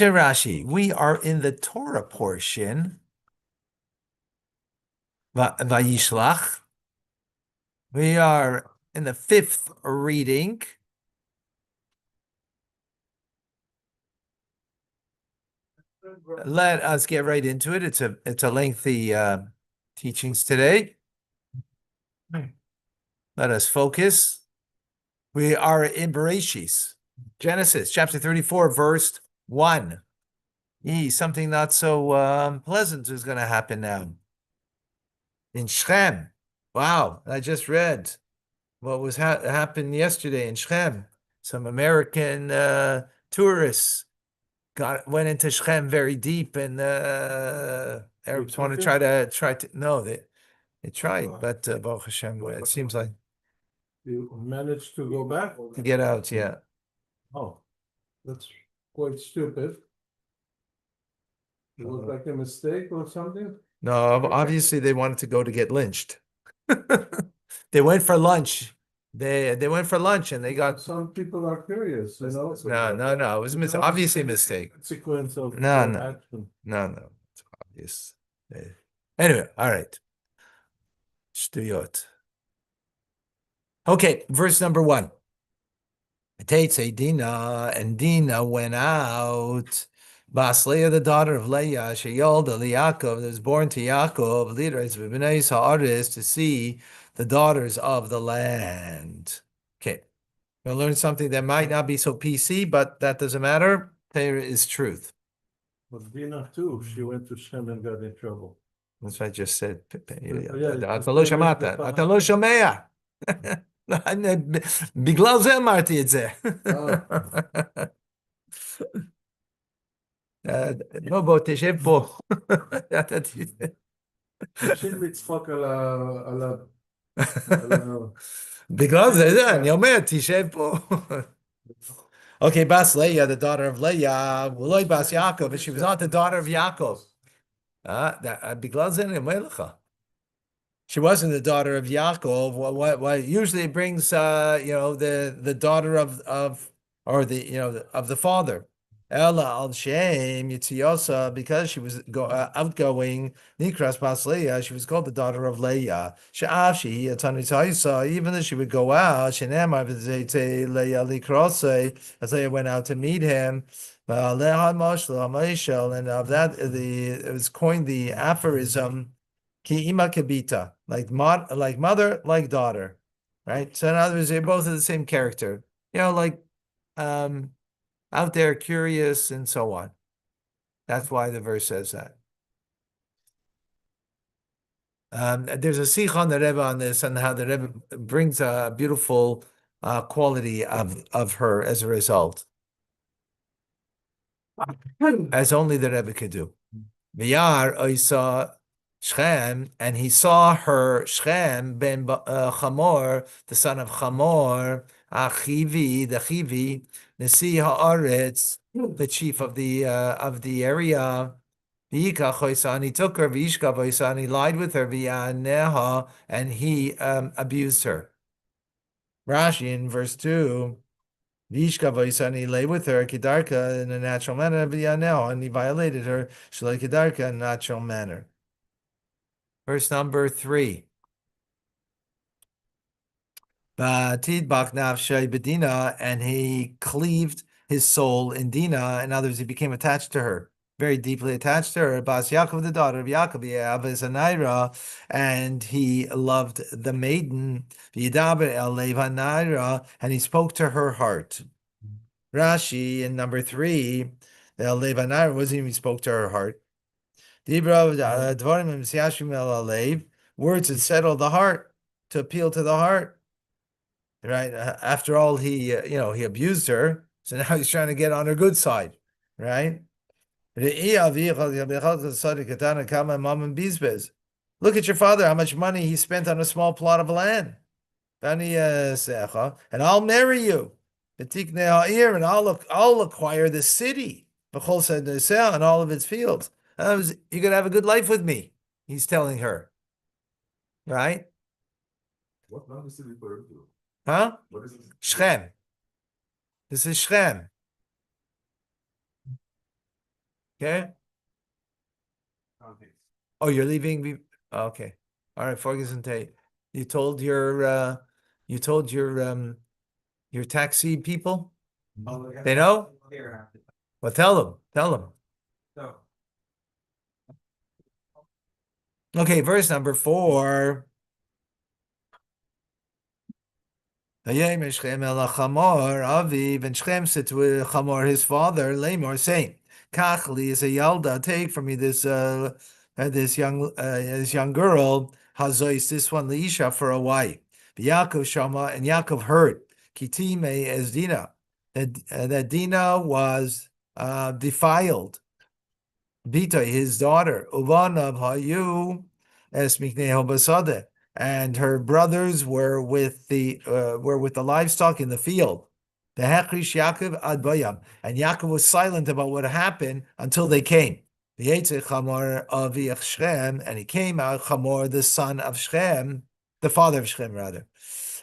Rashi, we are in the Torah portion, Vayishlach. We are in the fifth reading. Let us get right into it. It's a lengthy teachings today. Let us focus. We are in Bereshis, Genesis chapter 34, verse 1. Something not so pleasant is going to happen now. In Shechem. Wow, I just read what was happened yesterday in Shechem. Some American tourists went into Shechem very deep, and Arabs want to try to. No, they tried, but Baruch Hashem, it seems like You managed to go back? to get out. Yeah. Oh, that's quite stupid. It was like a mistake or something? No, obviously they wanted to go to get lynched. They went for lunch. They went for lunch and they got. Some people are curious, you know? No. It was obviously a mistake. Consequence of No. action. No. It's obvious. Anyway, all right. Shtuyot. Okay, verse number 1. Teitze Dina, and Dina went out. Basleah, the daughter of Leah, Sheyolda Yaakov, that was born to Yaakov, leaders of Bnei Haaretz, to see the daughters of the land. Okay, we'll learn something that might not be so PC, but that doesn't matter. Torah is truth. But Dina too, she went to Shem and got in trouble. That's what I just said. Yeah, אתה לא שמעת, אתה לא שומע. בגלל זה אמרתי את זה. בוא, תשב פה. תמשיך לצחוק על ה... בגלל זה, אני אומר, תשב פה. Okay, Bas Leah, the daughter of Leah, Uloi Bas Yaakov, and she was not the daughter of Yaakov. בגלל זה אני אומר לך. She wasn't the daughter of Yaakov. What usually it brings, the daughter of the father. Ella al Shem Yitziosa, because she was outgoing. Nikras Bas Leah, she was called the daughter of Leah. She'avshi Yatanitaisa, even though she would go out. Shenema v'zayte Leah likrose, as Leah went out to meet him. And of that, it was coined the aphorism. Ki ima kibita, like mother, like daughter, right? So in other words, they're both of the same character, out there, curious, and so on. That's why the verse says that. There's a sikh on the Rebbe on this, and how the Rebbe brings a beautiful quality of her as a result, as only the Rebbe could do. V'yar oisa Shechem, and he saw her, Shechem ben Chamor, the son of Chamor, Achivi, the Chivi, Nesi Haaretz, the chief of the area. And he took her, and he lied with her, and he abused her. Rashi in verse 2, and he lay with her, Kidarka, in a natural manner, and he violated her, Shalai Kidarka, in a natural manner. Verse number 3. And he cleaved his soul in Dina. In other words, he became attached to her, very deeply attached to her. Bas Yaakov, the daughter of Yaakov, and he loved the maiden, and he spoke to her heart. Rashi in number 3, the Levanira wasn't even spoke to her heart. Words that settle the heart, to appeal to the heart. Right? After all, he abused her, so now he's trying to get on her good side. Right? Look at your father, how much money he spent on a small plot of land. And I'll marry you. And I'll acquire the city. And all of its fields. You're going to have a good life with me, he's telling her. Right? What land is it referring to? Huh? What is it? Shechem. This is Shechem. Okay. Oh, you're leaving. Okay. All right. Focus and take. You told your taxi people. They know. Well, tell them. Tell them. Okay. Verse number 4. Vayomer Shechem el Chamor Aviv, and Shechem said to Chamor his father, Lamor, saying, Kach li is a yalda, take from me this young girl, Hazois, this one Leisha for a wife. Yaakov Shama, and Yaakov heard, Kitime as Dina, that Dina was defiled. Bita, his daughter, Uvanav Hayu es Mikneho Basade, and her brothers were with the livestock in the field. The Hechrish Yaakov ad Bayam, and Yaakov was silent about what happened until they came. The Yitzchak Chamor of Shechem, and he came out Chamor, the son of Shechem, the father of Shechem rather.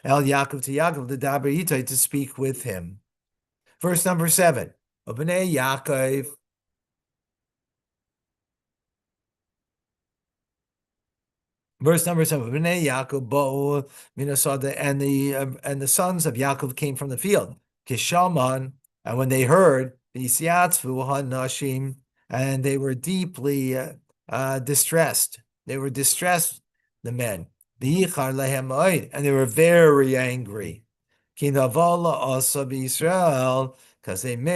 El Yaakov to Yaakov the Daber Yitai to speak with him. Verse number 7. Obnei Yaakov. Verse number 7, Bnei Yaakov bo minasada, and the sons of Yaakov came from the field. Kishaman, and when they heard the Yisiatzvu hanashim, and they were deeply distressed. They were distressed, the men. V'yichar lehem oid, and they were very angry. Kinavala also Israel, because an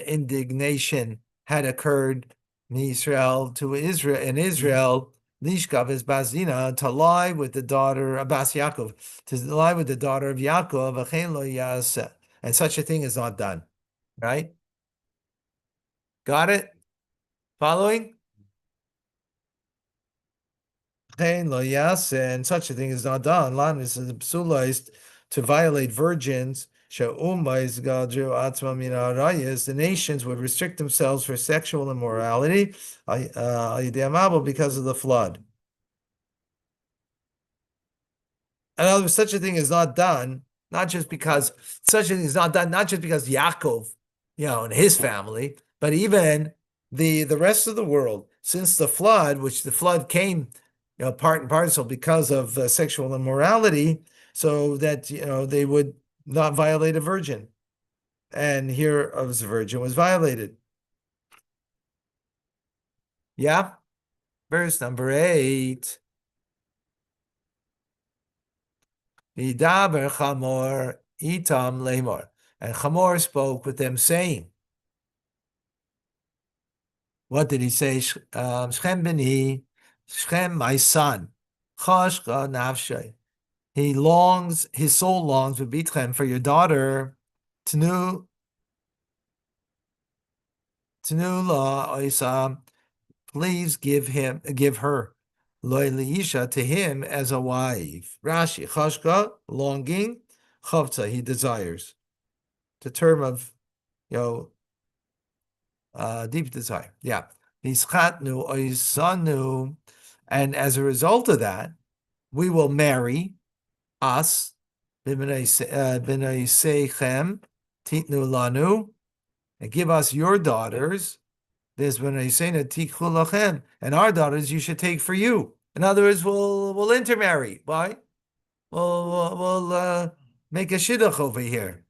indignation had occurred in Israel in Israel, Lishkav is Bazina, to lie with the daughter of Bas Yaakov, to lie with the daughter of Yaakov, and such a thing is not done. Right? Got it? Following? And such a thing is not done. Lanis is psula to violate virgins. The nations would restrict themselves for sexual immorality because of the flood. In other words, such a thing is not done, not just because Yaakov, and his family, but even the rest of the world, since the flood, which the flood came, part and parcel because of sexual immorality, so that they would not violate a virgin. And here a virgin was violated. Yeah. Verse number 8. Vidaber Chamor itam lemor. And Chamor spoke with them, saying, what did he say? Shechem beni, Shechem, my son, chashka nafshay. His soul longs with Bitchem for your daughter, Tnu la Oisam, please give her Loy Leisha to him as a wife. Rashi, Chashka, longing, Chavta, he desires. The term of deep desire. Yeah. Nischatnu Oisanu, and as a result of that, we will marry us, B'nai Sechem, Titnu Lanu, and give us your daughters. This B'nai Seina Tikhu Lachem, and our daughters you should take for you. In other words, we'll intermarry. Why? We'll make a shidduch over here.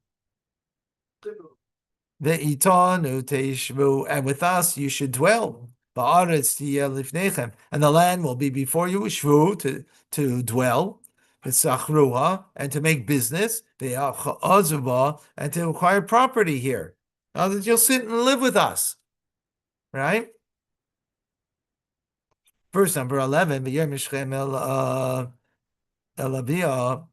Ve'itanu teishvu, and with us you should dwell. Ba'aretz tiyeh lifnechem, and the land will be before you. Shvu, to dwell. V'sachruha, and to make business. Ve'achazuba, and to acquire property here. Now that you'll sit and live with us, right? Verse number 11. V'yom Shechem el Abiyah,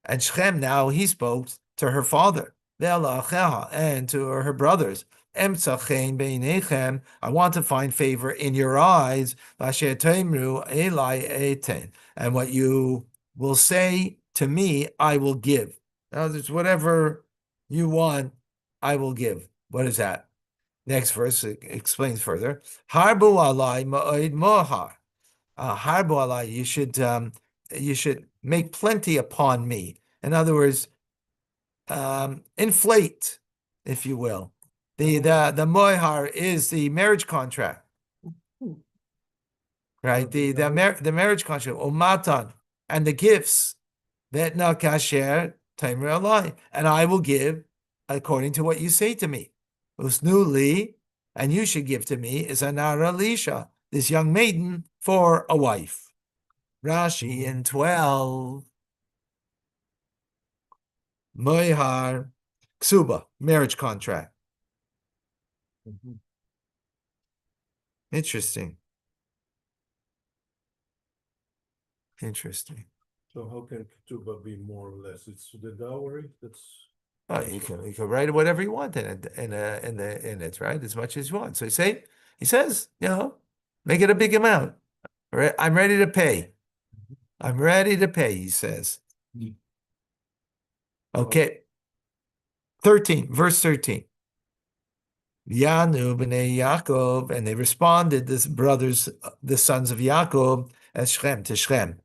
and Shechem now he spoke to her father, and to her brothers. I want to find favor in your eyes. And what you will say to me, I will give. Now, there's whatever you want, I will give. What is that? Next verse explains further. Harbu alai ma'od mohar. Harbu alai, you should make plenty upon me. In other words, inflate, if you will. The moihar is the marriage contract, right? The marriage contract, umatan, and the gifts that na kasher timer alai, and I will give according to what you say to me. Usnu li, and you should give to me is anara lisha, this young maiden for a wife. Rashi in 12. Moihar ksuba, marriage contract. Interesting. So how can ketubah be more or less? It's the dowry. That's Oh, you can write whatever you want in it, right? As much as you want. So he says, make it a big amount. All right, I'm ready to pay. I'm ready to pay, he says. Okay. 13, verse 13. Yanu b'nei Yaakov, and they responded, the brothers, the sons of Yaakov, as Shem, to Shem,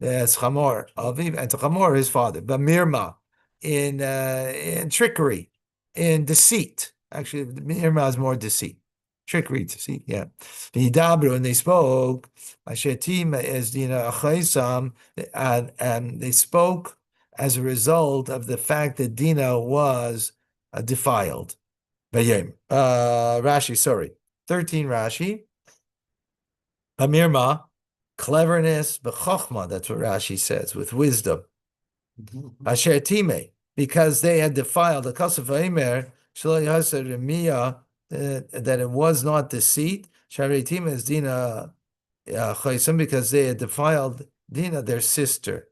as Chamor, Aviv, and to Chamor, his father, B'mirma, in trickery, in deceit. Actually, Mirma is more deceit. Trickery, deceit, yeah. V'yidabru, and they spoke, Ashetim as Dina Achaisam, and they spoke as a result of the fact that Dina was defiled. Rashi, sorry. 13 Rashi. Hamirma, cleverness, b'chochma, that's what Rashi says, with wisdom. Asher time, because they had defiled the Kasaf Aimer, that it was not deceit. Shari time is Dina Chaisam, because they had defiled Dina, their sister.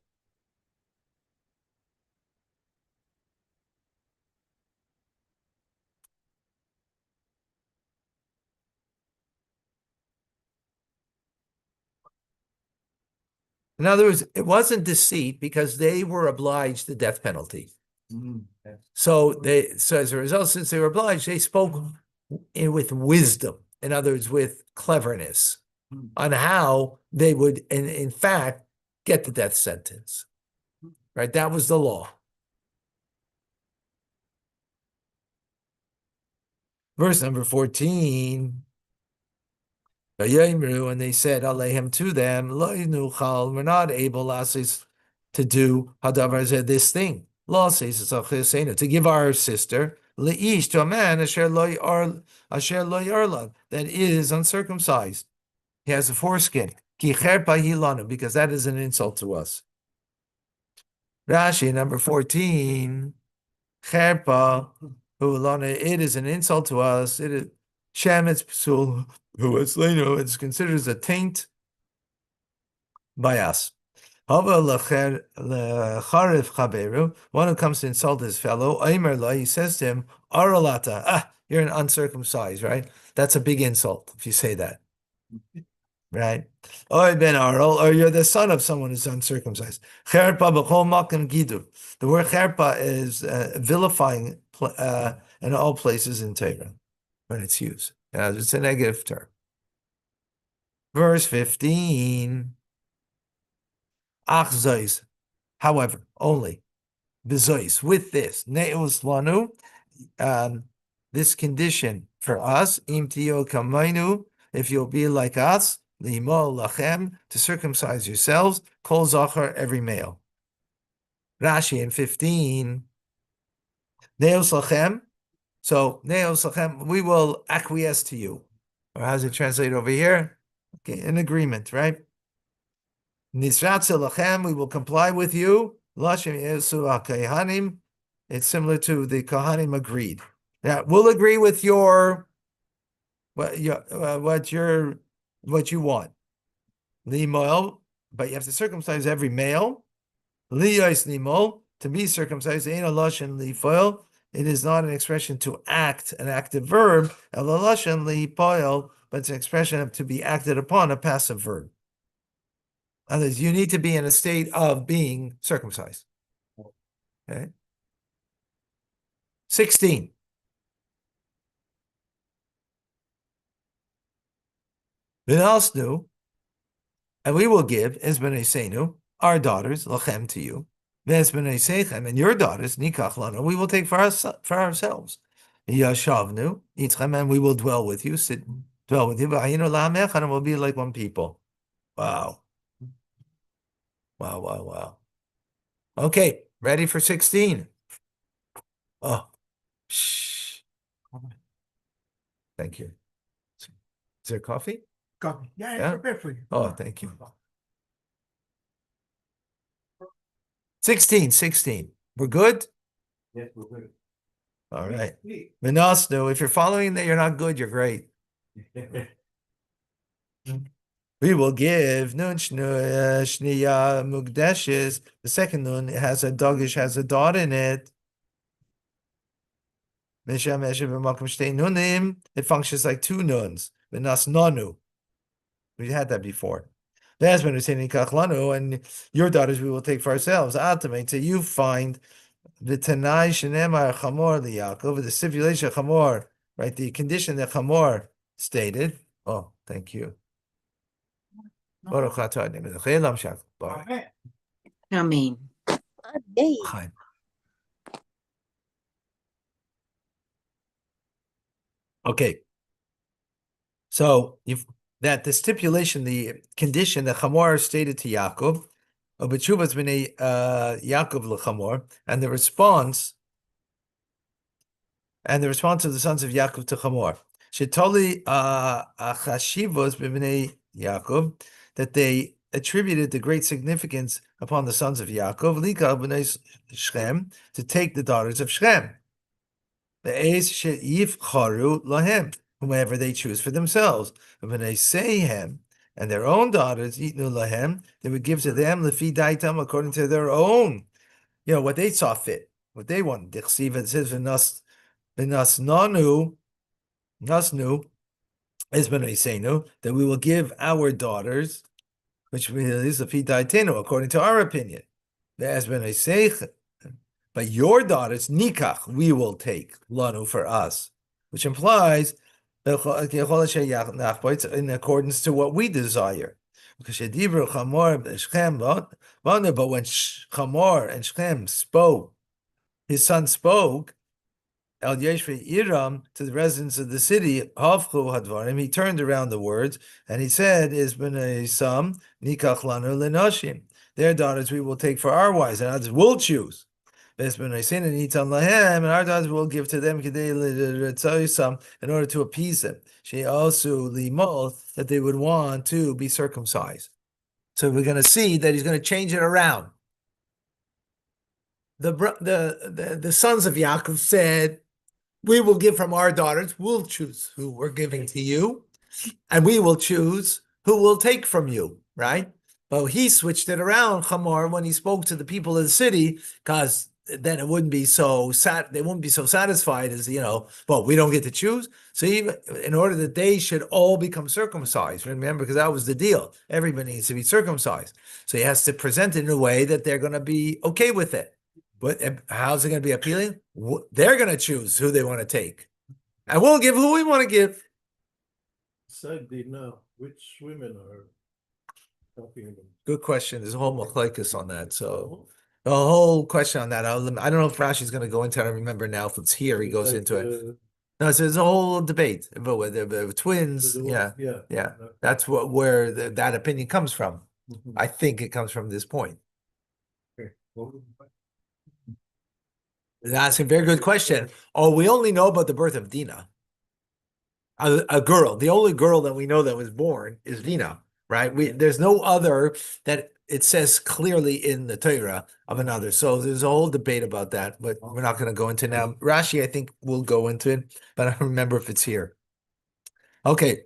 In other words, it wasn't deceit because they were obliged to death penalty. So as a result, since they were obliged, they spoke with wisdom. In other words, with cleverness on how they would, in fact, get the death sentence. Right? That was the law. Verse number 14. And they said, Aleihim to them, we're not able to do this thing. Law says to give our sister leish to a man asher lo yarla, that is uncircumcised. He has a foreskin. Because that is an insult to us. Rashi number 14. Cherpa, it is an insult to us. It is Shemetz Psul, who is it's considered as a taint by us. One who comes to insult his fellow, he says to him, Aralata, you're an uncircumcised, right? That's a big insult if you say that. Right? Oy ben Aral, or you're the son of someone who's uncircumcised. Cherpa b'chol makom gidu. The word cherpa is vilifying in all places in Torah when it's used. It's a negative term. Verse 15. Ach zois, however, only bezois, with this neus lanu, this condition for us, im tio kamainu, if you'll be like us, limo lachem, to circumcise yourselves, kol zachar, every male. Rashi in 15, neus lachem, so neus lachem, we will acquiesce to you. Or how's it translate over here? Okay, an agreement, right? Nisratze lachem, we will comply with you. Lashim yesu kahanim. It's similar to the kahanim agreed. Now we'll agree with what you want. Limoel, but you have to circumcise every male. Liyos limol, to be circumcised. Ain't a lashon lifoil. It is not an expression to act, an active verb. El lashon lipoil, but it's an expression of to be acted upon, a passive verb. Others, you need to be in a state of being circumcised. Okay. 16. V'nasnu, and we will give Isbnei Seinu, our daughters, lachem, to you. Ves b'nei Sechem, and your daughters, nikach lanu, we will take for ourselves. Yashavnu, Yitzchem, and we will dwell with you, dwell with you, v'ayinu la'am echad, and we'll be like one people. Wow. Wow, wow, wow. Okay, ready for 16. Oh, shh. Thank you. Is there coffee? Coffee. Yeah, Yeah? prepare for you. Oh, thank you. 16. We're good? Yes, we're good. All right. Minasnu, if you're following that you're not good, you're great. We will give nun shniya mugdeshes. The second nun has a dogish, has a dot in it. It functions like two nuns. Minas nonu. We had that before. And your daughters we will take for ourselves. Ultimate, so you find the Tanai Shenemar Chamor Yaakov, the stipulation of Chamor, right? The condition that Chamor stated. Oh, thank you. Baruch atah Adonai Melech Haolam Shach. Baruch. Amen. Chaim. Okay. So if that the stipulation, the condition that Chamor stated to Yaakov, Obetshuvas b'nei Yaakov l'Chamor, and the response of the sons of Yaakov to Chamor. Shetoli achashivos b'nei Yaakov, that they attributed the great significance upon the sons of Yaakov, Lika b'nei Shechem, to take the daughters of Shechem. The Eis she'yivcharu lahem, whomever they choose for themselves. B'nei Sehem, and their own daughters, Yitnu lahem, they would give to them lefi daitam, according to their own, what they saw fit, what they wanted. Dichsiv, it says v'nas nasnu is b'nei seinu, that we will give our daughters, which is lefi daitenu, according to our opinion. As b'nei seich, but your daughters, nikach, we will take lanu for us, which implies in accordance to what we desire. But when Chamor and Shechem spoke, his son spoke, El Yeshve Iram, to the residents of the city, Havchu Hadvarim, he turned around the words, and he said, Is b'nei Sam, nikach lanu lenashim. Their daughters we will take for our wives, and others will choose. And our daughters will give to them in order to appease them. She also that they would want to be circumcised. So we're going to see that he's going to change it around. The sons of Yaakov said, we will give from our daughters, we'll choose who we're giving to you, and we will choose who will take from you, right? But he switched it around, Chamor, when he spoke to the people of the city, because then it wouldn't be so they wouldn't be so satisfied as, we don't get to choose. So even in order that they should all become circumcised, remember, because that was the deal. Everybody needs to be circumcised. So he has to present it in a way that they're going to be okay with it. But how's it going to be appealing? They're going to choose who they want to take. And we'll give who we want to give. Side did know which women are helping them. Good question. There's a whole machlokes on that. So the whole question on that, I don't know if Rashi's going to go into it. I don't remember now if it's here. He goes into it. No, so there's a whole debate about whether the twins. Yeah. That's where that opinion comes from. I think it comes from this point. That's a very good question. Oh, we only know about the birth of Dinah. A girl. The only girl that we know that was born is Dinah, right? There's no other that it says clearly in the Torah of another. So there's a whole debate about that, but we're not going to go into now. Rashi, I think, will go into it, but I don't remember if it's here. Okay.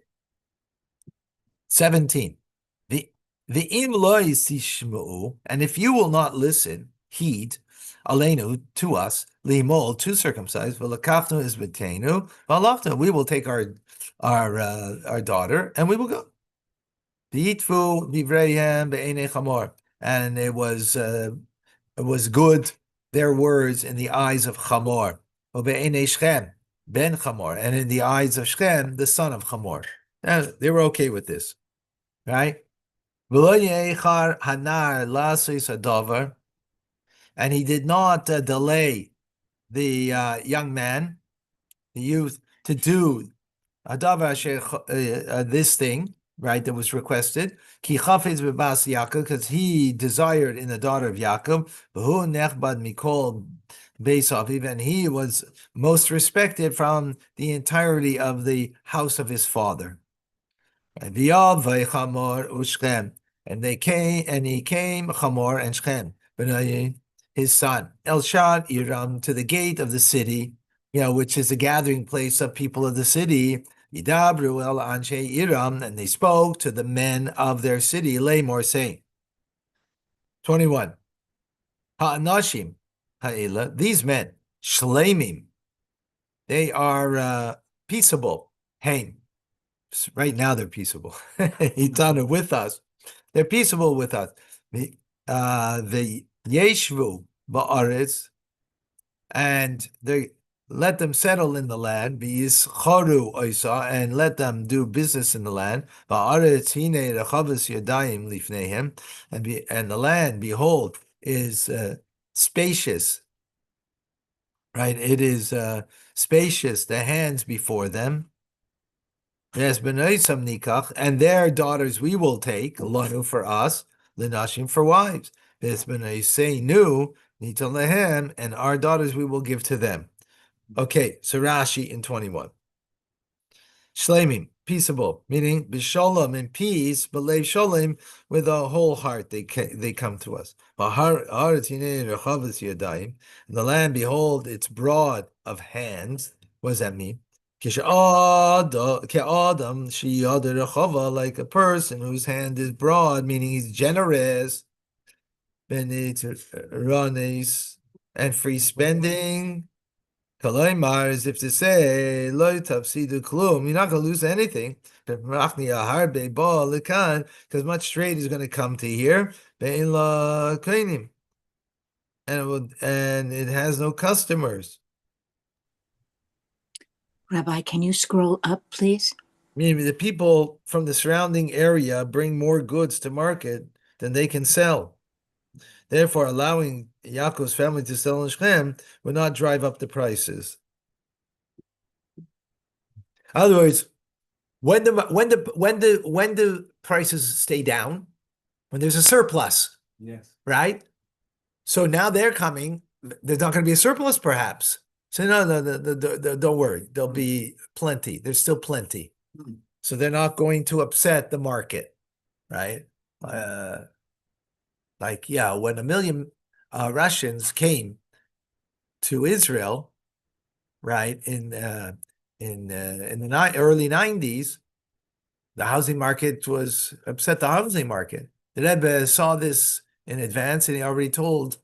17. The im lo yisishmu, and if you will not listen, heed, aleinu, to us, limol, to circumcise, v'lakachnu is betenu, v'alachnu, we will take our daughter and we will go. V'yitvu divreihem be'enei chamor, and it was good, their words in the eyes of Chamor, be'enei Shechem, ben Chamor, and in the eyes of Shechem, the son of Chamor. And they were okay with this, right? And and he did not delay the young man, the youth, to do this thing, right, that was requested. Ki chafetz bebas Yaakov, because he desired in the daughter of Yaakov, v'hu nechbad mikol beis aviv, and he was most respected from the entirety of the house of his father. And V'yav v'chamor u'Shchem, and he came Chamor and Shchem, his son, Elshad Iram, to the gate of the city, which is the gathering place of people of the city. Yidabru el anshe Iram, and they spoke to the men of their city, Lamor, saying, 21. Ha'anashim ha'ila, these men, shleimim, they are peaceable. Hain, right now they're peaceable. Itana, with us. They're peaceable with us. The Yeshvu ba'aretz, and they let them settle in the land. B'yischaru oisa, and let them do business in the land. Ba'aretz hine rechavas yadayim lifnehem, and the land, behold, is spacious. Right, it is spacious. The hands before them. Yes, b'noisam nikach, and their daughters we will take, lanu for us, linashim for wives. This b'noisei nu nital lehem, and our daughters we will give to them. Okay, so Rashi in 21. Shleimim, peaceable, meaning b'sholem, in peace, b'leiv sholem, with a whole heart they come to us. And the land, behold, it's broad of hands. What does that mean? Like a person whose hand is broad, meaning he's generous, and free spending. Kalaimar, as if to say, Lo tafsidu klum, you're not going to lose anything. Because much trade is going to come to here. And it has no customers. Rabbi, can you scroll up, please? Meaning the people from the surrounding area bring more goods to market than they can sell. Therefore, allowing Yaakov's family to sell in Shechem would not drive up the prices. In other words, when the prices stay down, when there's a surplus, Yes. right? So now they're coming. There's not going to be a surplus, perhaps. So no, don't worry. There'll be plenty. There's still plenty. So they're not going to upset the market, right? When 1 million Russians came to Israel, right, in the early 90s, the housing market was upset. The housing market. The Rebbe saw this in advance, and he already told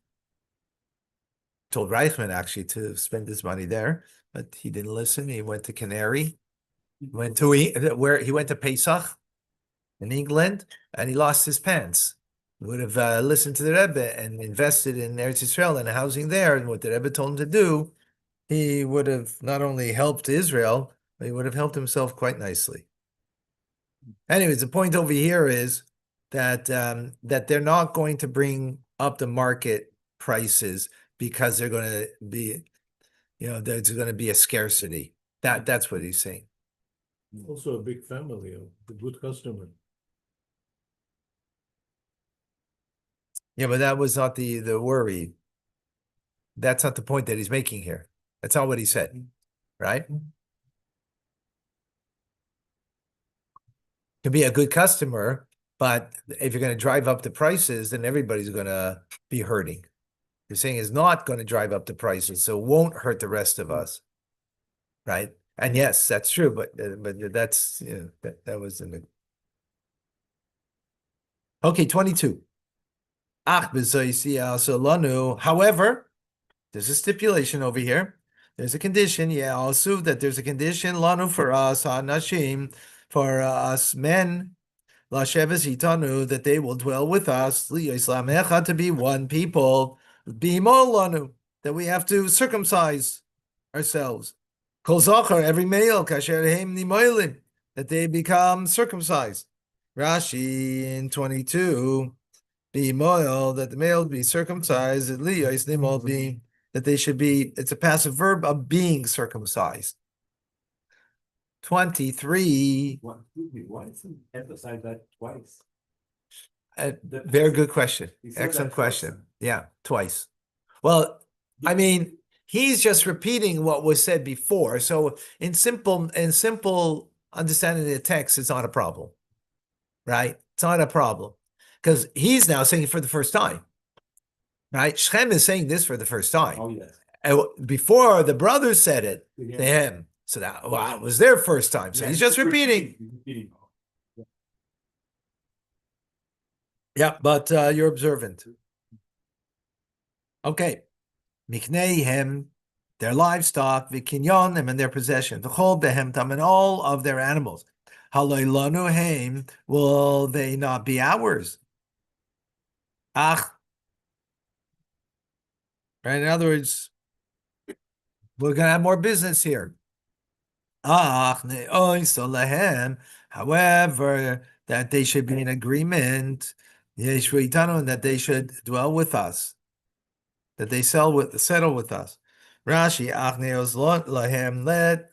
Reichman actually to spend his money there, but he didn't listen. He went to Canary, he went to Pesach in England, and he lost his pants. He would have listened to the Rebbe and invested in Eretz Yisrael and housing there, and what the Rebbe told him to do, he would have not only helped Israel, but he would have helped himself quite nicely. Anyways, the point over here is that that they're not going to bring up the market prices because they're going to be, there's going to be a scarcity. That's what he's saying. Also a big family, a good customer. Yeah, but that was not the worry. That's not the point that he's making here. That's not what he said, right? To be a good customer, but if you're going to drive up the prices, then everybody's going to be hurting. You're saying is not going to drive up the prices, so it won't hurt the rest of us, right? And yes, that's true, but that's that was in the. Okay, 22. However, there's a stipulation over here. There's a condition. Yeah, I'll assume that there's a condition. Lanu for us, nashim, for us men, lasheves hitanu, that they will dwell with us, to be one people, lanu, that we have to circumcise ourselves. Kol zachar, every male, kasher heim nimoilim, that they become circumcised. Rashi in 22. be moil, that the male be circumcised, liyos nimol being that they should be. It's a passive verb of being circumcised. 23. Why does he emphasize that twice? Very good question. He said Excellent that twice. question. Yeah, twice. Well, I mean, he's just repeating what was said before. So in simple understanding of the text, it's not a problem. Right? It's not a problem. Because he's now saying it for the first time. Right? Shem is saying this for the first time. Oh, yes. And before the brothers said it Yeah. to him. So that it was their first time. So Yeah, he's just repeating. He's repeating. Yeah, but you're observant. Okay. Mikneihem, their livestock, Vikinyonim, and their possession, V'chol behemtam, and all of their animals. Haloilanu heim, will they not be ours? Ach. Right, in other words, we're going to have more business here. Ach, lehem, however, that they should be in agreement, and that they should dwell with us, that they settle with us. Rashi, achneos lahem, let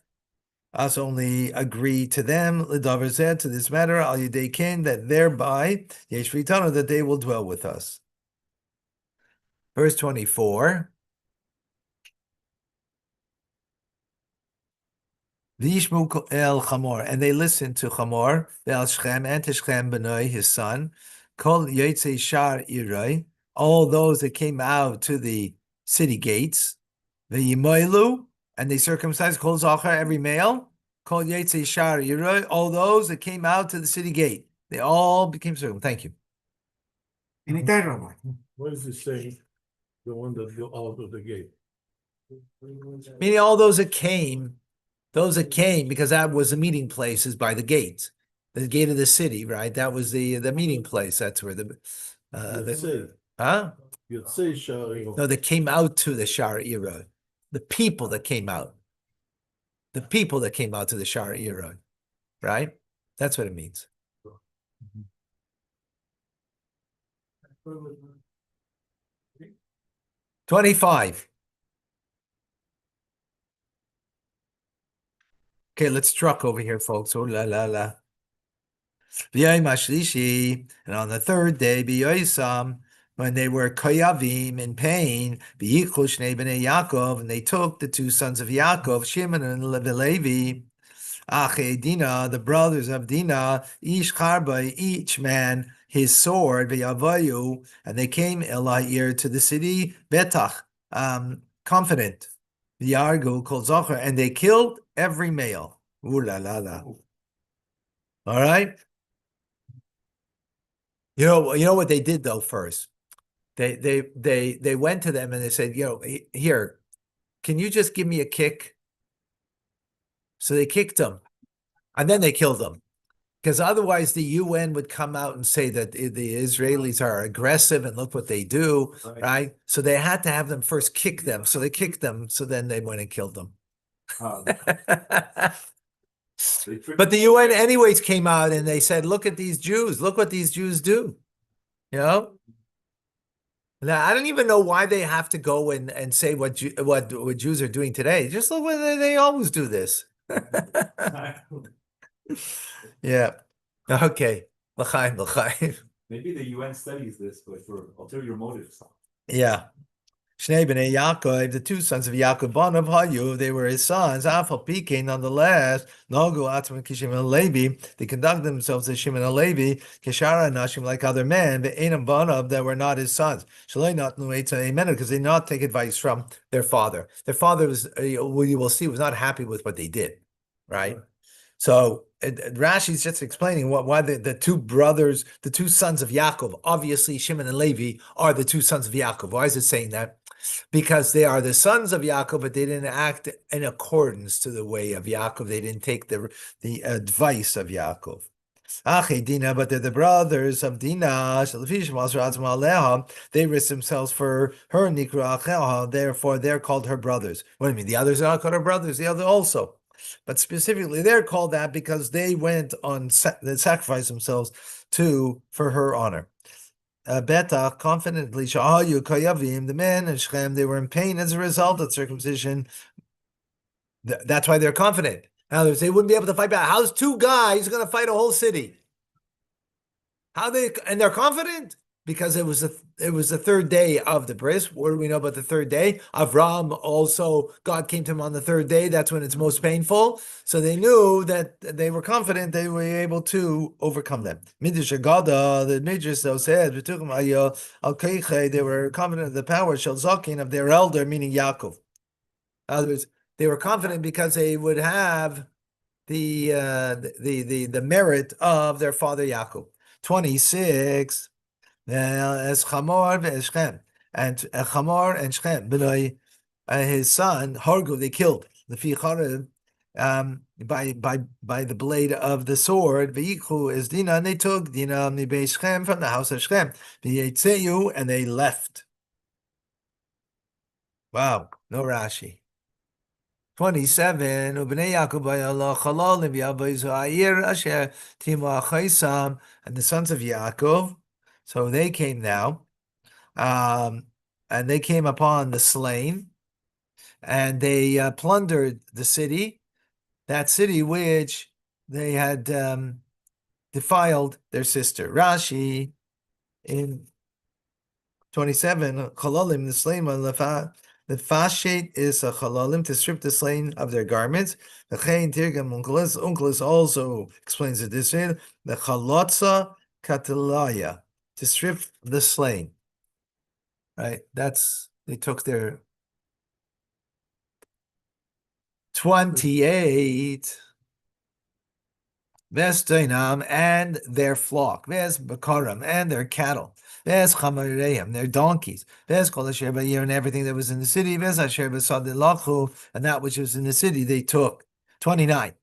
us only agree to them, l'davar zeh, to this matter, al yidei ken, that thereby, that they will dwell with us. Verse 24. V'yishmu el Chamor, and they listened to Chamor, ve'al Shechem, and to Shechem benoi, his son, kol yotzei shar iroi, all those that came out to the city gates, ve'yimoilu, and they circumcised kol zachar, every male, kol yotzei shar iroi, all those that came out to the city gate, they all became circumcised. Thank you. What is he saying? The one that go out of the gate. Meaning all those that came, because that was the meeting place, is by the gate of the city, right? That was the meeting place. That's where You'd say Shari. No, they came out to the Shar Era. The people that came out. The people that came out to the Shar Era, right? That's what it means. 25. Okay, let's truck over here, folks. Oh la la la. And on the third day, when they were koyavim in pain, Yaakov, and they took the two sons of Yaakov, Shimon and Levi, Dina, the brothers of Dina, Ish Charbai, each man his sword, V'yavayu, and they came Elahir to the city, Betach, confident. Yargu called Zohar, and they killed every male. Ooh la la la. All right. You know what they did though first? They went to them and they said, here, can you just give me a kick? So they kicked them, and then they killed them. Because otherwise the UN would come out and say that the Israelis are aggressive and look what they do, right? So they had to have them first kick them. So they kicked them, so then they went and killed them. But the UN anyways came out and they said, look at these Jews. Look what these Jews do. Now, I don't even know why they have to go and say what Jews are doing today. Just look what they always do this. Yeah. Okay. L'chaim. Maybe the UN studies this, but for ulterior motives. Yeah. Shnei b'nei Yaakov, the two sons of Yaakov, Banav Hayu, they were his sons. Afal Pike, nonetheless, Nagu Atzman Kishim and Levi, they conduct themselves as Shimon and Levi, Kishara and Nashim, like other men, but Einam Banav, that were not his sons. Shalai not Amen, because they did not take advice from their father. Their father was, you will see, was not happy with what they did, right? So Rashi's just explaining why the two brothers, the two sons of Yaakov, obviously Shimon and Levi are the two sons of Yaakov. Why is it saying that? Because they are the sons of Yaakov, but they didn't act in accordance to the way of Yaakov. They didn't take the advice of Yaakov. Dina, but they're the brothers of Dina. They risked themselves for her. Therefore, they're called her brothers. What do you mean? The others are not called her brothers. The other also. But specifically, they're called that because they went on, they sacrificed themselves for her honor. Betach confidently, Shahayu Kayavim, the men in Shechem, they were in pain as a result of circumcision. That's why they're confident. In other words, they wouldn't be able to fight back. How's two guys going to fight a whole city? And they're confident because it was the third day of the bris. What do we know about the third day? Avram also, God came to him on the third day. That's when it's most painful. So they knew that they were confident they were able to overcome them. Midrash Agada, the Midrash though said, they were confident of the power Shel Zakin of their elder, meaning Yaakov. In other words, they were confident because they would have the merit of their father Yaakov. 26. As Chamor ve'Shchem, and Chamor and Shchem, Benoi, his son Hargu, they killed the Ficharev by the blade of the sword. Ve'ikhu is Dina, and they took Dina mibei Shchem from the house of Shchem. Ve'yetzeyu, and they left. Wow, no Rashi. 27. Ubnei Yaakov v'yalach halal v'yabayzu ha'ir asher timu achaisam, and the sons of Yaakov. So they came now, and they came upon the slain, and they plundered the city, that city which they had defiled their sister. Rashi in 27, chalalim, the slain, the fashet is a chalalim, to strip the slain of their garments. The chayin tirgam Unkelos also explains it this way: the chalotza katilaya, to strip the slain. Right? They took their 28. Vesdainam, and their flock. Ves bakaram, and their cattle. Ves chamareim, their donkeys. Ves kol asher ba'ir, and everything that was in the city. Ves asher b'sadilachu, and that which was in the city they took. 29.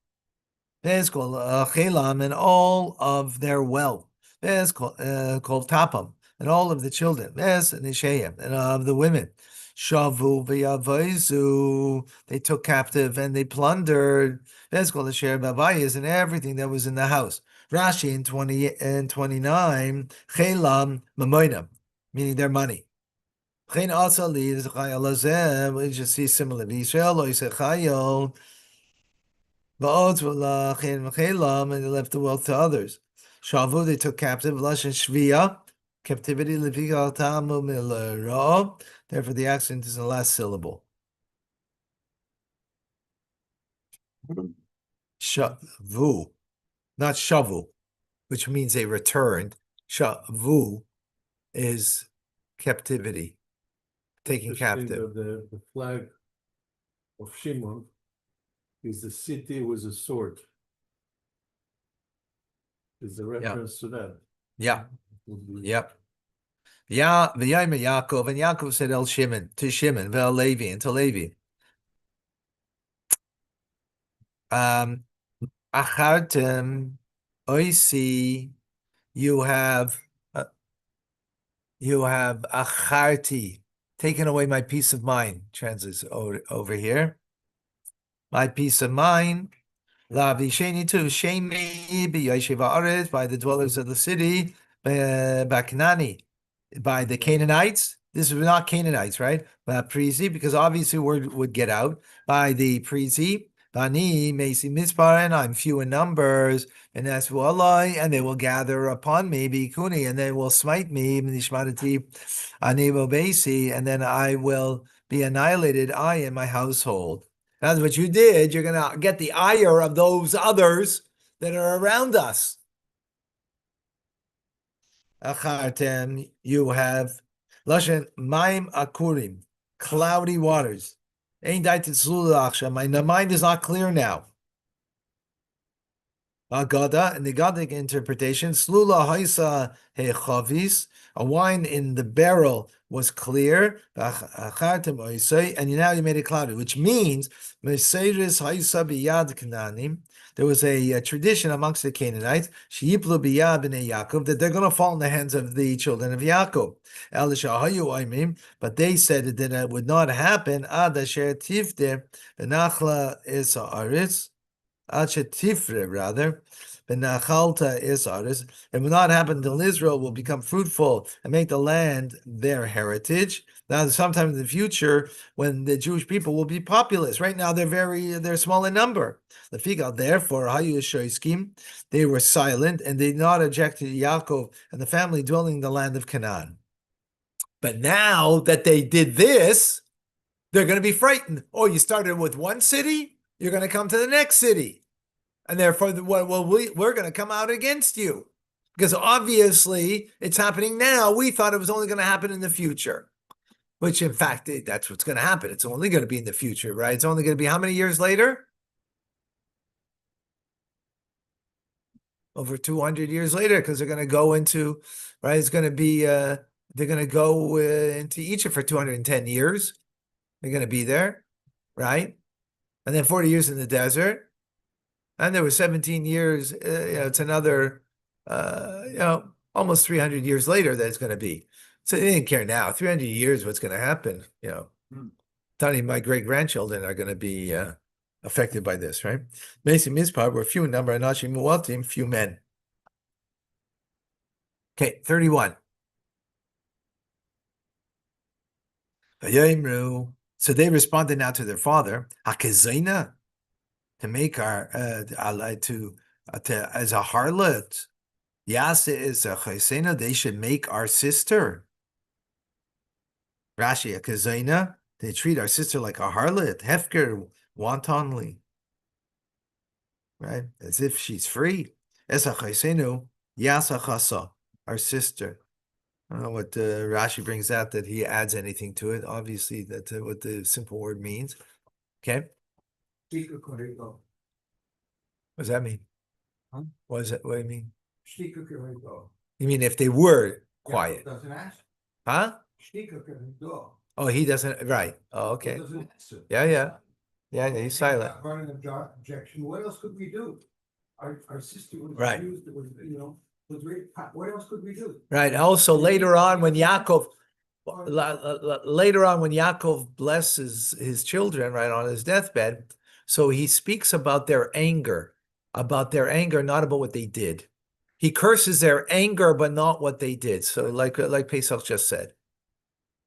Ves kol chelam, and all of their wealth. Ves kol tapam, and all of the children. Ves nisheim, and of the women. Shavu v'yavaizu, they took captive and they plundered. Ves kol asher b'bayis, and everything that was in the house. Rashi in 20 and 29, chelam mamoinam, meaning their money. Chen asali is chayal azem. We just see similar. V'Yisrael lo yiseh chayal. Va'od v'lachin chelam, and they left the wealth to others. Shavu, they took captive. Lashon shviya, captivity. Lefikal tamu milera. Therefore, the accent is the last syllable. Shavu, not shavu, which means they returned. Shavu is captivity, taken captive. The flag of Shimon is the city with a sword. Is the reference to that. Yeah. Yep. Yeah, v'yayim Yaakov, and Yaakov said El Shimon, to Shimon, ve'el Levi, and to Levi. Achartem, oisi, you have acharti, taken away my peace of mind, translates over here. My peace of mind, la v'sheni too, shemi b'yoshev haaretz, by the dwellers of the city, b'Kanani, by the Canaanites. This was not Canaanites, right? Prizi, because obviously word would get out. By the Prizi, Bani, Mesi Mispar, and I'm few in numbers, and that's Walai, and they will gather upon me, Bikuni, and they will smite me, Nishmarati, Anibo Basi, and then I will be annihilated, I and my household. That's what you did. You're going to get the ire of those others that are around us. Achartem, you have Lashon Maim Akurim, cloudy waters. Ain't my mind is not clear now. Agada, and the Gadic interpretation, Slula Haisa Hechavis, a wine in the barrel was clear, and now you made it cloudy, which means Mercedes Haisa Biyad Kananim. There was a tradition amongst the Canaanites, Sheyiplu Biyad B'nei Yaakov, that they're going to fall in the hands of the children of Yaakov. But they said that it would not happen. Ad Asher Tivte V'Nachla Is Haaretz. Achetifre rather, benachalta isaris. It will not happen until Israel will become fruitful and make the land their heritage. Now, sometime in the future, when the Jewish people will be populous. Right now, they're small in number. Therefore, they were silent and they did not object to Yaakov and the family dwelling in the land of Canaan. But now that they did this, they're going to be frightened. Oh, you started with one city, you're going to come to the next city. And therefore, we're going to come out against you. Because obviously, it's happening now. We thought it was only going to happen in the future. Which, in fact, that's what's going to happen. It's only going to be in the future, right? It's only going to be how many years later? Over 200 years later, because they're going to go into, right? It's going to be, they're going to go into Egypt for 210 years. They're going to be there, right? And then 40 years in the desert. And there was 17 years, it's another, almost 300 years later that it's going to be. So they didn't care now. 300 years, what's going to happen? Tony, my great-grandchildren are going to be affected by this, right? Mason Mizpah were few in number, and Anashim Muatim, few men. Okay, 31. So they responded now to their father, Hakazina, to make our as a harlot. Yasa is a chesena. They should make our sister. Rashi, a kazena. They treat our sister like a harlot, hefker, wantonly, right? As if she's free. As a chesenu, yasa chasa, our sister. I don't know what Rashi brings out that he adds anything to it. Obviously, that's what the simple word means. Okay. What does that mean? Huh? What do you mean? You mean if they were quiet? Huh? Oh, he doesn't. Right. Oh, okay. Yeah. He's silent. Objection. What else could we do? Our sister was Right. accused. It was, was raped. What else could we do? Right. Also, later on, when Yaakov blesses his children, right, on his deathbed, so he speaks about their anger, not about what they did. He curses their anger, but not what they did. So, like Pesach just said.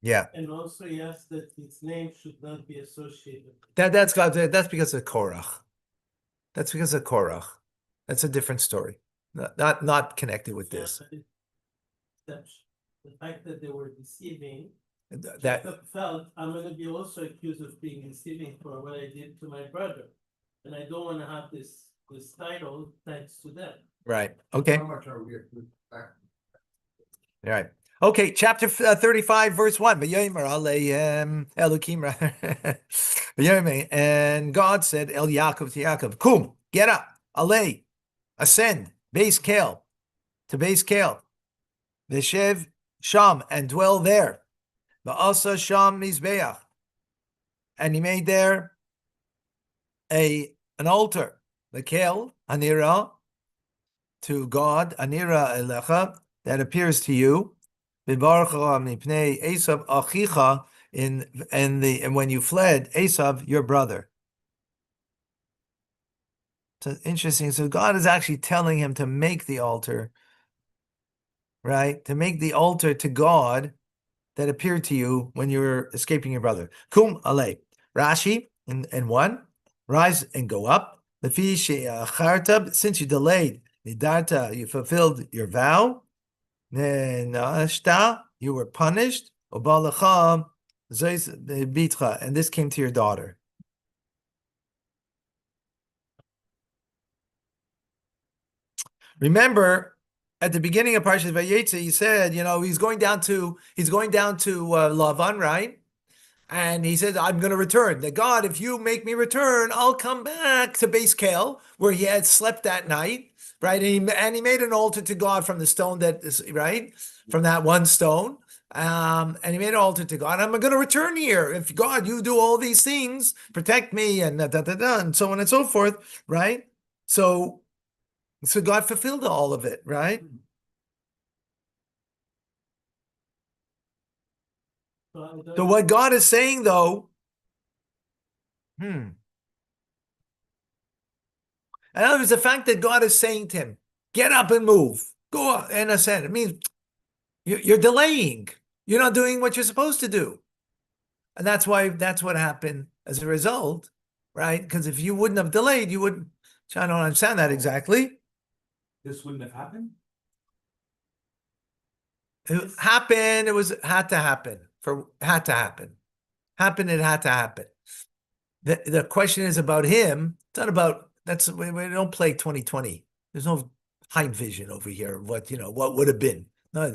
Yeah. And also he asked that its name should not be associated. That's because of Korach. That's because of Korach. That's a different story. Not connected with this. The fact that they were deceiving, That Jacob felt, I'm going to be also accused of being deceiving for what I did to my brother, and I don't want to have this title thanks to them. right. Okay. How much are we back? All right. Okay, chapter 35, verse 1. V'yomer aleim Elokim, rather. V'yomer, and God said, El Yaakov to Yaakov, Kum, get up, alei, ascend, base Kel, to base Kel. V'shev Sham, and dwell there. V'asa Sham Mizbeach. And he made there an altar. The Kel, Anira, to God, Anira Elecha, that appears to you. And when you fled, Esav, your brother. So interesting. So God is actually telling him to make the altar, right? To make the altar to God that appeared to you when you were escaping your brother. Kum ale. Rashi in 1, rise and go up. Since you delayed, you fulfilled your vow. You were punished, and this came to your daughter. Remember, at the beginning of Parashat Vayetze, he said, he's going down to Lavan, right? And he said, I'm going to return. That God, if you make me return, I'll come back to Base Kel, where he had slept that night. Right, and he made an altar to God from the stone that is right from that one stone, and he made an altar to God. I'm going to return here if God, you do all these things, protect me, and and so on and so forth. Right, so God fulfilled all of it. Right. So what God is saying, though, In other words, the fact that God is saying to him, get up and move, go up and ascend, it means you're delaying. You're not doing what you're supposed to do. And that's what happened as a result, right? Because if you wouldn't have delayed, you wouldn't. I don't understand that exactly. This wouldn't have happened? It happened. Had to happen. Had to happen. Happened. It had to happen. The question is about him. It's not about we don't play 2020. There's no high vision over here of what would have been. No,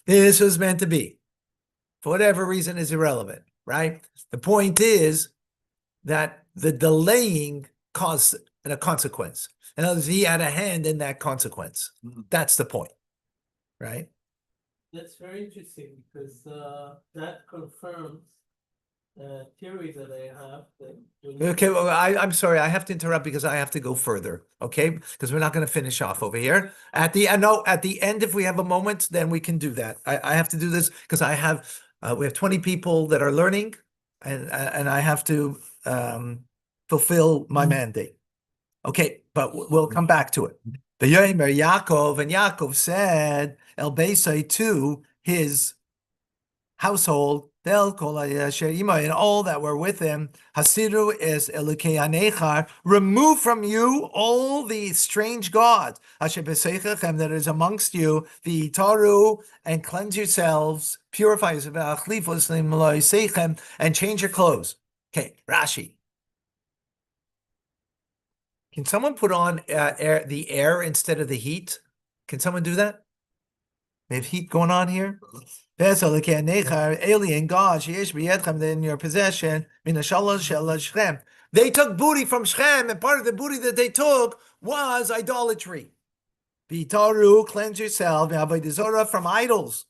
this was meant to be. For whatever reason is irrelevant, right? The point is that the delaying caused a consequence. In other words, he had a hand in that consequence. That's the point, right? That's very interesting because that confirms a theory that I have. Okay, well, I'm sorry, I have to interrupt because I have to go further, okay? Because we're not going to finish off over here. At the end, if we have a moment, then we can do that. I have to do this because we have 20 people that are learning, and I have to fulfill my mandate. Okay, but we'll come back to it. The Yomer Yaakov, and Yaakov said El Beisai to his household, and all that were with him, Hasiru is Elokei Anechar, remove from you all the strange gods, Asher B'Seichem, that is amongst you, the Taru, and cleanse yourselves, purify yourselves, and change your clothes. Okay, Rashi. Can someone put on the air instead of the heat? Can someone do that? We have heat going on here. Alien God, in your possession. They took booty from Shechem, and part of the booty that they took was idolatry. V'taru, cleanse yourself, from idols.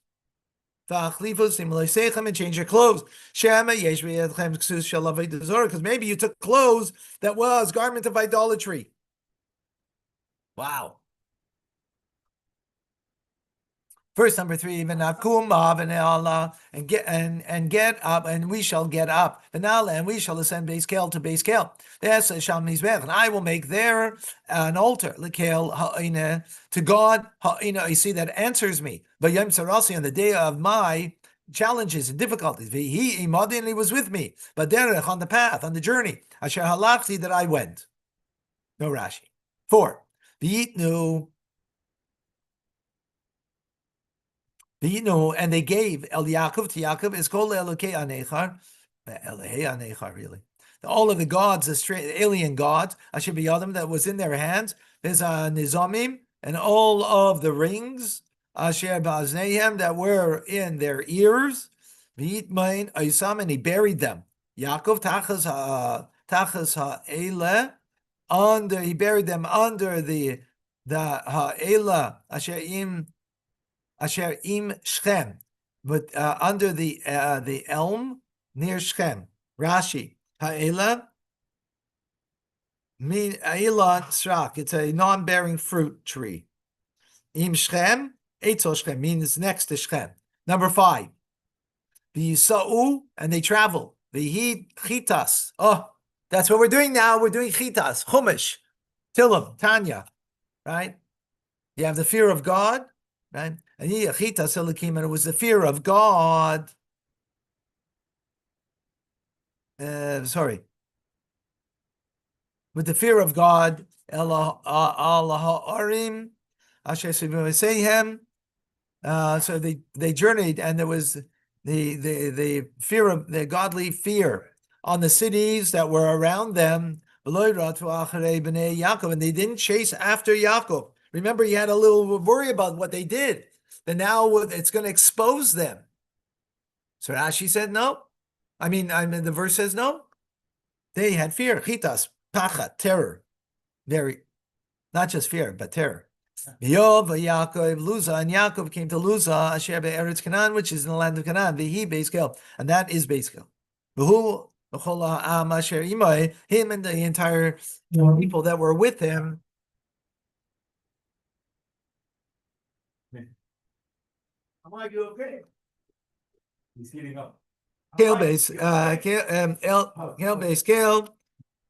And change your clothes. Because maybe you took clothes that was garment of idolatry. Wow. Verse number 3, even and get up, and we shall get up. And we shall ascend base scale to base scale. And I will make there an altar to God. I see that answers me. But Yom Sarasi, on the day of my challenges and difficulties, he was with me. But derech, on the path, on the journey, asher halachti, that I went. No Rashi. 4. And they gave El Yaakov to Yaakov is called Elokei Anechar, Elehei Anechar, really. All of the gods, the alien gods, Asher B'Yadam, that was in their hands. There's Nizamim, and all of the rings, Asher Ba'azneihem, that were in their ears. V'yitmain Oisam, and he buried them. Yaakov Tachas Ha'ele, he buried them under the Ha'ela, Asher im Shechem, but under the elm near Shechem. Rashi, ha'ela, ha'ela srak. It's a non-bearing fruit tree. Im Shechem, etzel Shechem, means next to Shechem. Number 5, the Yisa'u, and they travel. The chitas. Oh, that's what we're doing now. We're doing chitas, chumash, Tilim, Tanya, right? You have the fear of God, right? And it was the fear of God. Sorry. With the fear of God, so they journeyed, and there was the fear of the godly fear on the cities that were around them. And they didn't chase after Yaakov. Remember, he had a little worry about what they did. But now it's going to expose them. So Rashi said no. I mean, the verse says no. They had fear, chitas, pachat, terror. Very, not just fear, but terror. Yaakov, Luza, and Yaakov came to Luza, Asher be'eretz Canaan, which is in the land of Canaan. Vihi Beiskel, and that is Beiskel. Him and the entire people that were with him. Am I doing okay? He's heating up. Kale base, kale base, kale.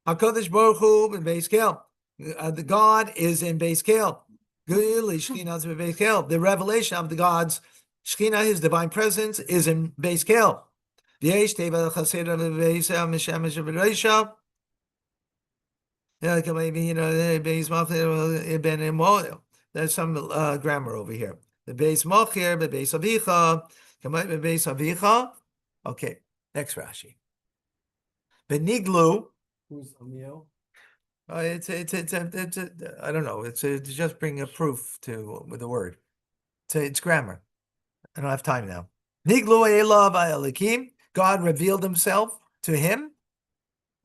HaKadosh Baruch Hu and base kale. The God is in base Kel. The revelation of the God's Shekhinah, his divine presence, is in base Kel. There's some grammar over here. The base Machir, the base Avicha, the base Avicha. Okay, next Rashi. Beniglu. Who's Amiel? It's I don't know. It's just bring a proof to with the word. It's grammar. I don't have time now. Niglu elav elikim. God revealed Himself to him.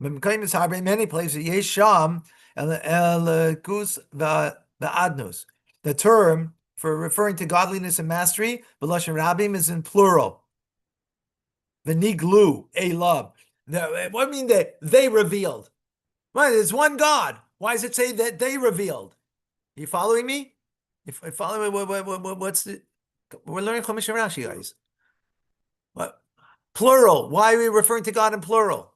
In many places, Yesham elikus va'adnus. The term for referring to godliness and mastery, b'lashon rabim, is in plural. V'niglu elav. What do you mean they revealed? Well, there's one God. Why does it say that they revealed? Are you following me? If I follow me, what's the? We're learning Chumash and Rashi, guys. What? Plural. Why are we referring to God in plural?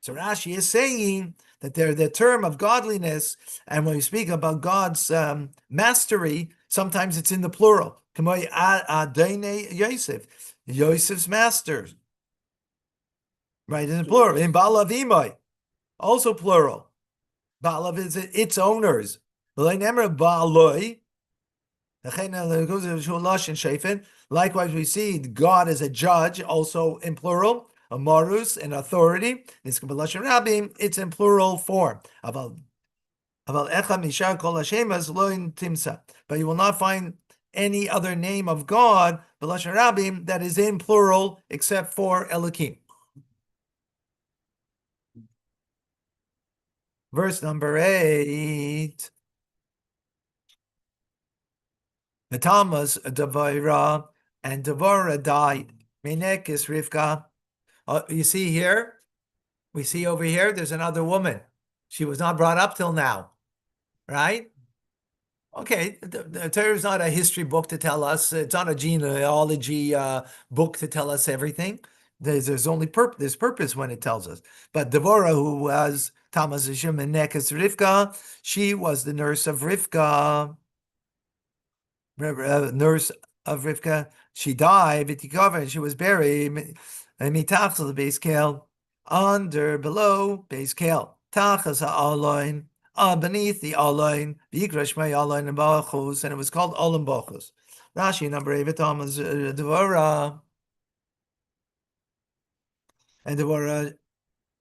So Rashi is saying that the term of godliness, and when we speak about God's mastery, sometimes it's in the plural. Yosef, Yosef's masters, right? In the plural. In Balav Imai, also plural. Balav is its owners. Likewise, we see God as a judge, also in plural. Amarus, an authority. It's in plural form. But you will not find any other name of God, that is in plural, except for Elohim. Verse number 8. The Thomas, Devorah, and Devorah died. Menekis Rivka. You see here, we see over here, there's another woman. She was not brought up till now, right? Okay, the Torah is not a history book to tell us. It's not a genealogy book to tell us everything. There's only there's purpose when it tells us. But Devorah, who was Thomas Menekis Rivka, she was the nurse of Rivka. Nurse of Rivka. She died, and she was buried. Mitachal the base kale, below base kale. Tachas ha'alain, beneath the alain, v'yikrash may alain and bachus, and it was called olam bachus. Rashi number 8, Thomas Devorah, and Devorah,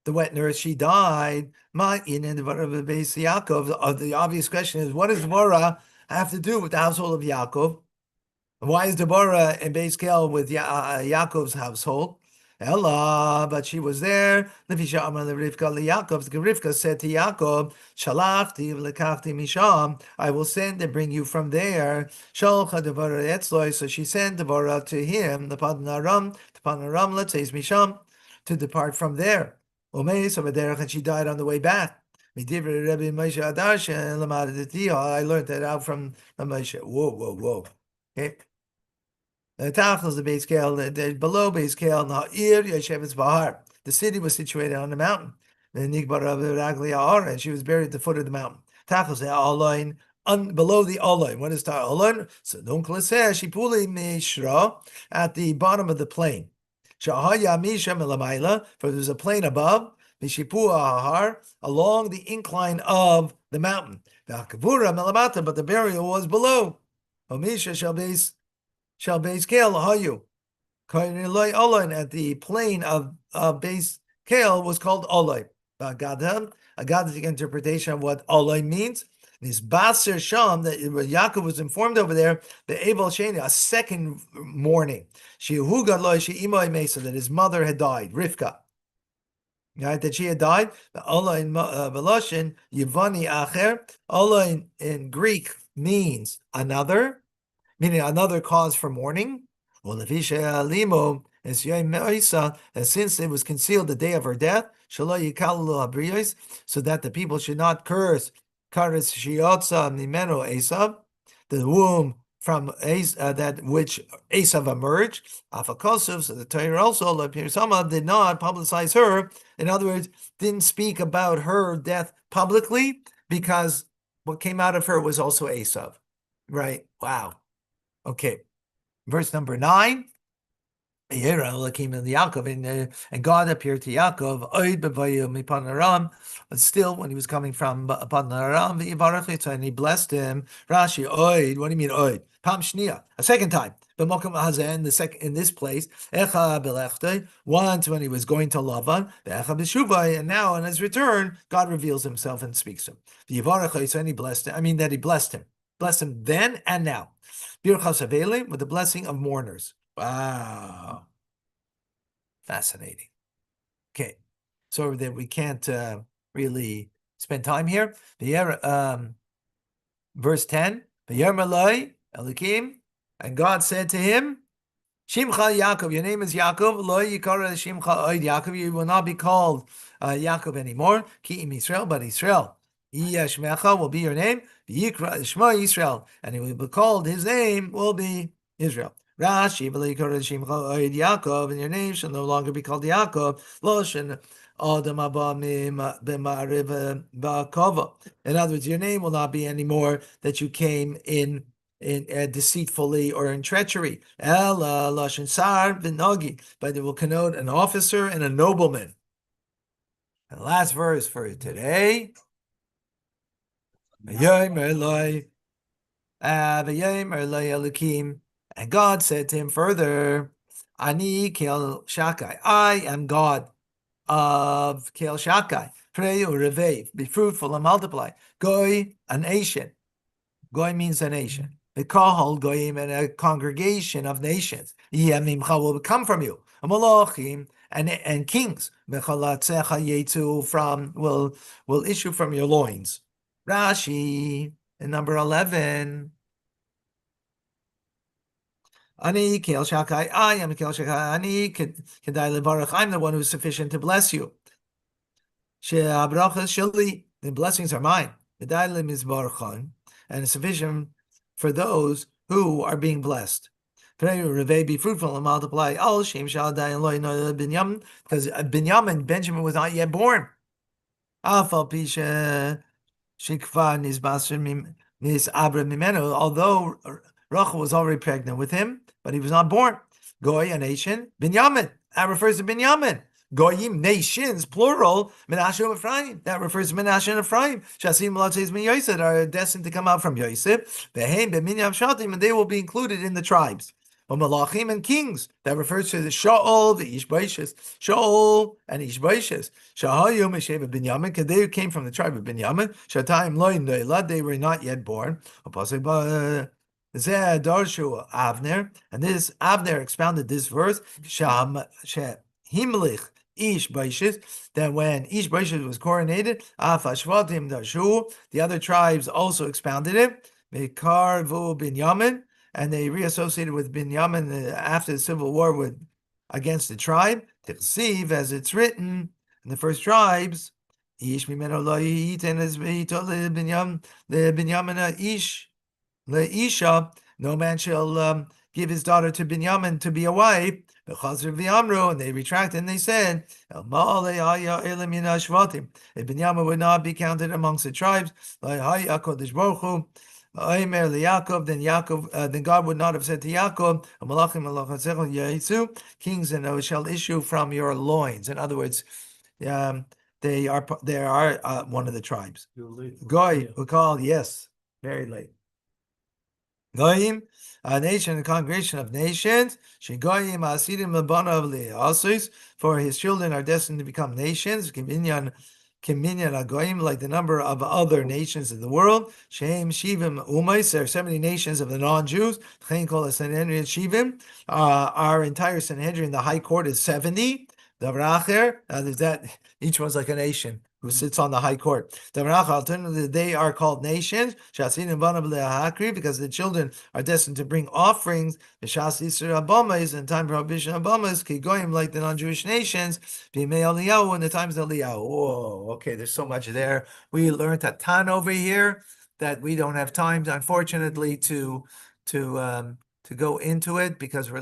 the wet nurse, she died. Ma'in and Devorah base Yaakov. The obvious question is, what does Devorah have to do with the household of Yaakov? Why is Deborah in base Kel with Yaakov's household? Ella, but she was there. Rivka said to Yaakov, Shalachti v'lekachti misham, I will send and bring you from there. Shalcha Deborah etzloi, so she sent Deborah to him, the Padanaram, let's say misham, to depart from there. And she died on the way back. I learned that out from Moshe. Whoa. Okay. The Tachlis, the base scale, below base scale, the city was situated on the mountain. And she was buried at the foot of the mountain. Tachlis, below the Olain. What is Olain? So don't Shipuli Mishra at the bottom of the plain. For there's a plain above, along the incline of the mountain. But the burial was below. Shall base kale hayu. At the plain of base kale was called olay. Agadic interpretation of what olay means. This baser sham that Yaakov was informed over there, the Abel Sheni, a second morning. That his mother had died, Rivka. Right, that she had died. Allah in Beloshin, Yevani Acher. Allah in Greek means another, meaning another cause for mourning. And since it was concealed the day of her death, so that the people should not curse the womb from that which Esav emerged. So the Torah also did not publicize her. In other words, didn't speak about her death publicly, because what came out of her was also Esav. Right? Wow. Okay. Verse number 9. And God appeared to Yaakov, but still, when he was coming from Padanaram, and he blessed him. Rashi, Oid, what do you mean Oid? Pam Shnia, a second time. In this place, once when he was going to Lavan, and now on his return, God reveals himself and speaks to him. And he blessed him. I mean that he blessed him. Blessed him then and now. With the blessing of mourners. Wow. Fascinating. Okay. So that we can't really spend time here. Verse 10. Elikim, and God said to him, Shimcha Yaakov, your name is Yaakov. Lo yikara Shimcha Oid Yaakov. You will not be called Yaakov anymore. Ki im Israel, but Israel. Yeshmecha will be your name. Yikra Shema Israel, and he will be called. His name will be Israel. Rashi, Yaakov, and your name shall no longer be called Yaakov. Loshen Adam Abba B'Ma'ariv Ba'Kova. In other words, your name will not be anymore that you came in deceitfully or in treachery. Ella Loshen Sar V'Nogi, but it will connote an officer and a nobleman. And the last verse for today. And God said to him further, Ani Kel Shakai, I am God of Kel Shakai. Pray or revev, be fruitful and multiply. Goy, a nation. Goy means a nation. The Kahal Goyim, and a congregation of nations. Yemimcha will come from you. Malachim and kings. Mechalatzecha yetzu from will issue from your loins. Rashi in number 11. Ani Kel Shakai, I am Kel Shakai. Ani Kedai Levarach, I'm the one who's sufficient to bless you. She'abrachas sheli, the blessings are mine. Kedai Lemizbarchan, and it's sufficient for those who are being blessed. Be fruitful and multiply. Al Shem Shadai and Loy Binyamin, because Benjamin was not yet born. Afal Pisha Shikva Nis Abra Mimeno, although Rachel was already pregnant with him, but he was not born. Goy, a nation. Binyamin, that refers to Binyamin. Goyim, nations, plural. Menashe and Ephraim, that refers to Menashe and Ephraim. Shasim Latzes Min Yosef are destined to come out from Yosef. Behem Beminyam Shatim, and they will be included in the tribes. Malachim and kings, that refers to the Shaul, the Ishbaishas. Shaul and Ishbaishas. Shahayu Mesheva Binyamin, because they came from the tribe of Binyamin. Shatayim Loin Neilad, they were not yet born. Darshu Avner, and this Avner expounded this verse. Himlich Ish Baishis, that when Ish Baishis was coronated, Afashvatim Darshu, the other tribes also expounded it. Mekarvu Binyamin, and they reassociated with Binyamin after the civil war against the tribe. Tichsiv, as it's written in the first tribes, Ish Mimeno Lo Yiten as Binyamin Ish Leisha, no man shall give his daughter to Binyamin to be a wife. And they retracted and they said, if Binyamin would not be counted amongst the tribes, then God would not have said to Yaakov, kings and shall issue from your loins. In other words, they are one of the tribes. Goy, we call, yes, very late. Goyim, a nation, a congregation of nations. Shegoyim asidim lebanav le'asus, for his children are destined to become nations. Kiminyan agoyim, like the number of other nations in the world. Shem shivim umais, there are 70 nations of the non-Jews. Chen kol Sanhedrin shivim, our entire Sanhedrin, the high court, is 70. Davracher, that each one's like a nation who sits on the high court. They are called nations, because the children are destined to bring offerings. In time prohibition abamas, kigoyim, like the non-Jewish nations, in the times of Eliyahu. Oh, okay, there's so much there. We learned a ton over here that we don't have time, unfortunately, to go into it because we're